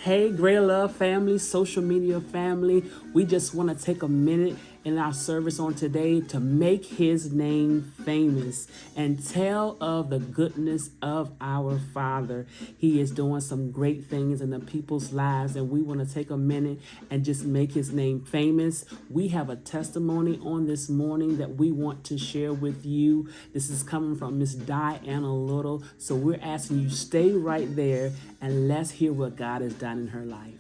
Hey, Greater Love family, social media family. We just want to take a minute in our service on today to make his name famous and tell of the goodness of our Father. He is doing some great things in the people's lives, and we want to take a minute and just make his name famous. We have a testimony on this morning that we want to share with you. This is coming from Miss Diana Little. So we're asking you stay right there and let's hear what God has done in her life.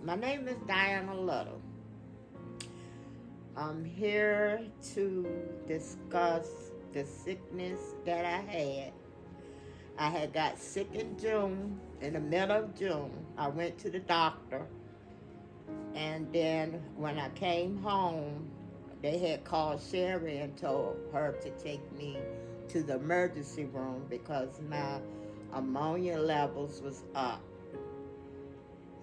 My name is Diana Little. I'm here to discuss the sickness that I had. I had got sick in June, in the middle of June. I went to the doctor, and then when I came home, they had called Sherry and told her to take me to the emergency room because my ammonia levels was up.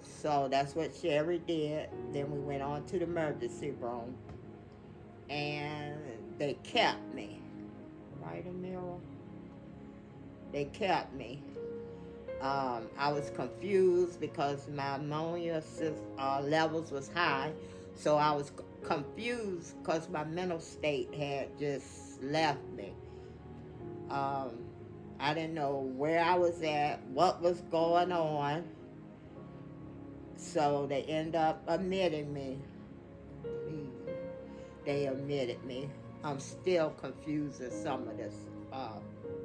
So that's what Sherry did. Then we went on to the emergency room, and they kept me. Right, Amira? They kept me. I was confused because my ammonia levels was high, so I was confused because my mental state had just left me. Um, I didn't know where I was at, what was going on, so they end up admitting me. They admitted me. I'm still confused at some of the uh,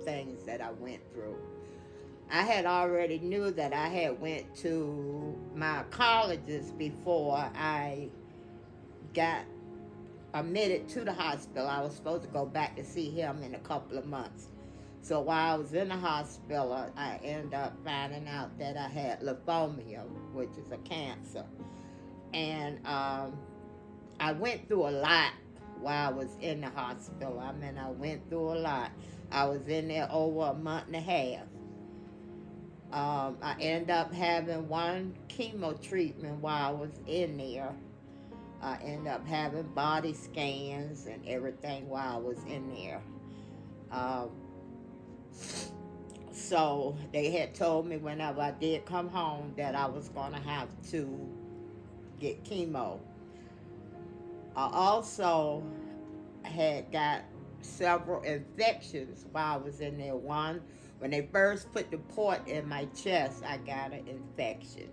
things that I went through. I had already knew that I had went to my colleges before I got admitted to the hospital. I was supposed to go back to see him in a couple of months. So while I was in the hospital, I ended up finding out that I had lymphoma, which is a cancer. And I went through a lot while I was in the hospital. I went through a lot. I was in there over a month and a half. I ended up having one chemo treatment while I was in there. I ended up having body scans and everything while I was in there. Um, so they had told me whenever I did come home that I was going to have to get chemo. I also had got several infections while I was in there. One, when they first put the port in my chest, I got an infection.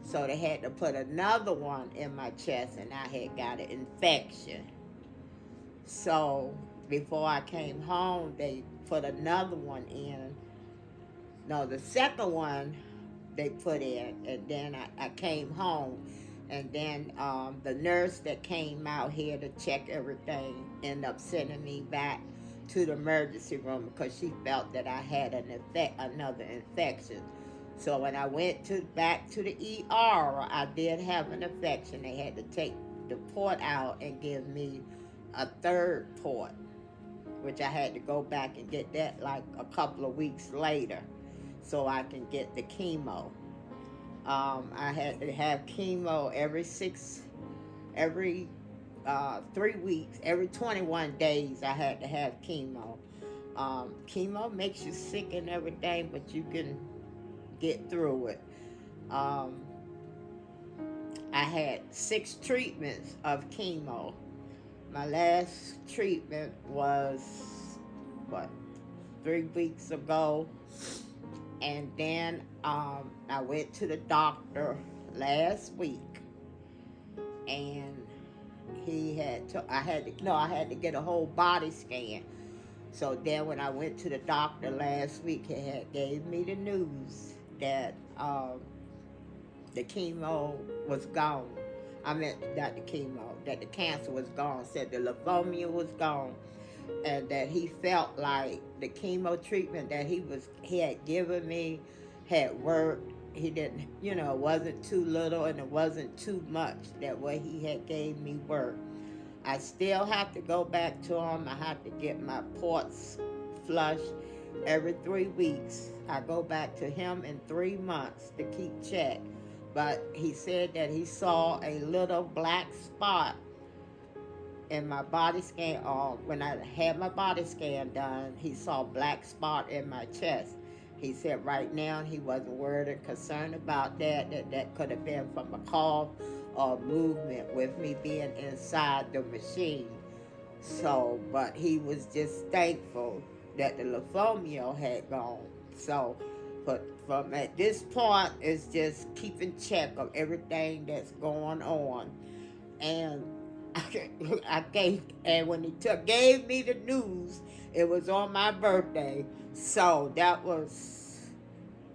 So they had to put another one in my chest, and I had got an infection. So before I came home, they put another one in. No, the second one they put in, and then I came home. And then the nurse that came out here to check everything ended up sending me back to the emergency room because she felt that I had another infection. So when I went back to the ER, I did have an infection. They had to take the port out and give me a third port, which I had to go back and get that like a couple of weeks later so I can get the chemo. I had to have chemo every 3 weeks, every 21 days. I had to have chemo. Chemo makes you sick and everything, but you can get through it. Um, I had 6 treatments of chemo. My last treatment was what 3 weeks ago, and then I went to the doctor last week, and I had to get a whole body scan. So then when I went to the doctor last week, he had gave me the news that the chemo was gone. I meant not the chemo, that the cancer was gone. Said the lymphoma was gone, and that he felt like the chemo treatment that he had given me had worked. He didn't, it wasn't too little and it wasn't too much. That what he had gave me worked. I still have to go back to him. I have to get my ports flushed every 3 weeks. I go back to him in 3 months to keep check. But he said that he saw a little black spot and my body scan, when I had my body scan done, he saw a black spot in my chest. He said right now he wasn't worried or concerned about that could have been from a cough or movement with me being inside the machine. So, but he was just thankful that the lymphoma had gone. So, but from at this point, it's just keeping check of everything that's going on. And and when he gave me the news, it was on my birthday. So that was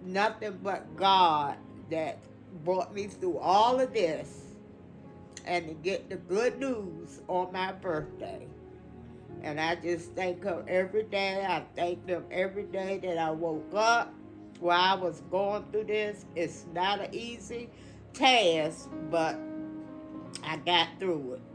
nothing but God that brought me through all of this and to get the good news on my birthday. And I just thank him every day. I thank him every day that I woke up while I was going through this. It's not an easy task, but I got through it.